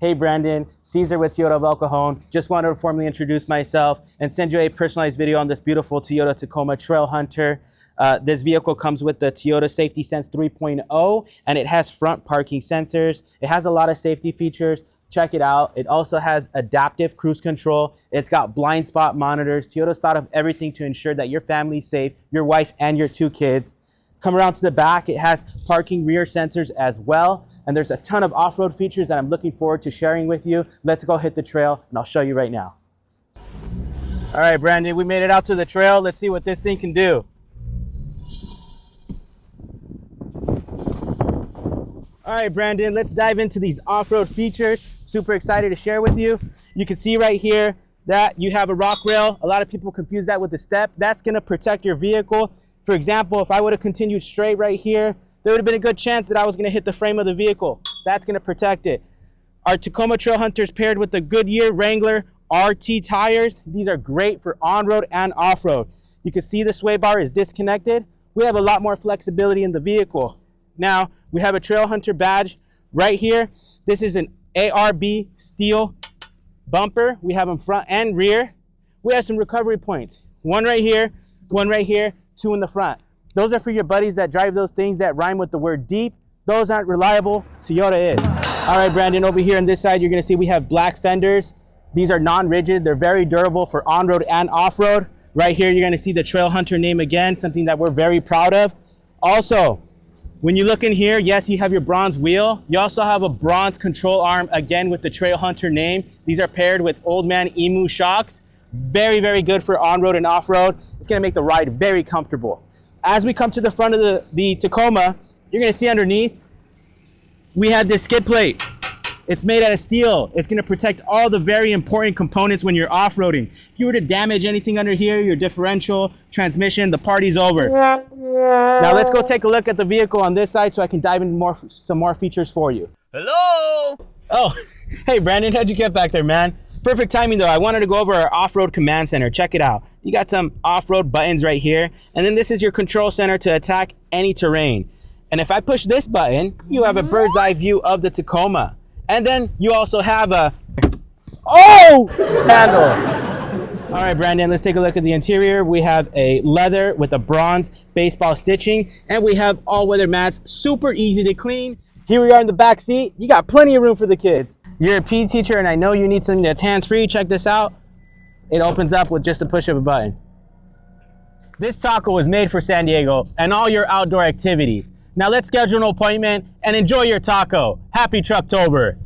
Hey Brandon, Caesar with Toyota of El Cajon. Just wanted to formally introduce myself and send you a personalized video on this beautiful Toyota Tacoma Trailhunter. This vehicle comes with the Toyota Safety Sense 3.0 and it has front parking sensors. It has a lot of safety features. Check it out. It also has adaptive cruise control. It's got blind spot monitors. Toyota's thought of everything to ensure that your family's safe, your wife and your 2 kids. Come around to the back, it has parking rear sensors as well. And there's a ton of off-road features that I'm looking forward to sharing with you. Let's go hit the trail and I'll show you right now. All right, Brandon, we made it out to the trail. Let's see what this thing can do. All right, Brandon, let's dive into these off-road features. Super excited to share with you. You can see right here that you have a rock rail. A lot of people confuse that with the step. That's gonna protect your vehicle. For example, if I would have continued straight right here, there would have been a good chance that I was gonna hit the frame of the vehicle. That's gonna protect it. Our Tacoma Trailhunter is paired with the Goodyear Wrangler RT tires. These are great for on-road and off-road. You can see the sway bar is disconnected. We have a lot more flexibility in the vehicle. Now, we have a Trailhunter badge right here. This is an ARB steel bumper. We have them front and rear. We have some recovery points. One right here, 2 in the front. Those are for your buddies that drive those things that rhyme with the word deep. Those aren't reliable. Toyota is. All right, Brandon, over here on this side, you're gonna see we have black fenders. These are non-rigid. They're very durable for on-road and off-road. Right here, you're gonna see the Trailhunter name again, something that we're very proud of. Also, when you look in here, yes, you have your bronze wheel. You also have a bronze control arm, again, with the Trailhunter name. These are paired with Old Man Emu shocks. Very, very good for on-road and off-road. It's gonna make the ride very comfortable. As we come to the front of the Tacoma, you're gonna see underneath, we have this skid plate. It's made out of steel. It's gonna protect all the very important components when you're off-roading. If you were to damage anything under here, your differential, transmission, the party's over. Now let's go take a look at the vehicle on this side so I can dive into some more features for you. Hello! Oh, hey Brandon, how'd you get back there, man? Perfect timing though. I wanted to go over our off-road command center. Check it out. You got some off-road buttons right here. And then this is your control center to attack any terrain. And if I push this button, you have a bird's eye view of the Tacoma. And then you also have a handle. All right, Brandon, let's take a look at the interior. We have a leather with a bronze baseball stitching, and we have all-weather mats, super easy to clean. Here we are in the back seat. You got plenty of room for the kids. You're a PE teacher, and I know you need something that's hands-free. Check this out. It opens up with just a push of a button. This taco was made for San Diego and all your outdoor activities. Now let's schedule an appointment and enjoy your taco. Happy Trucktober.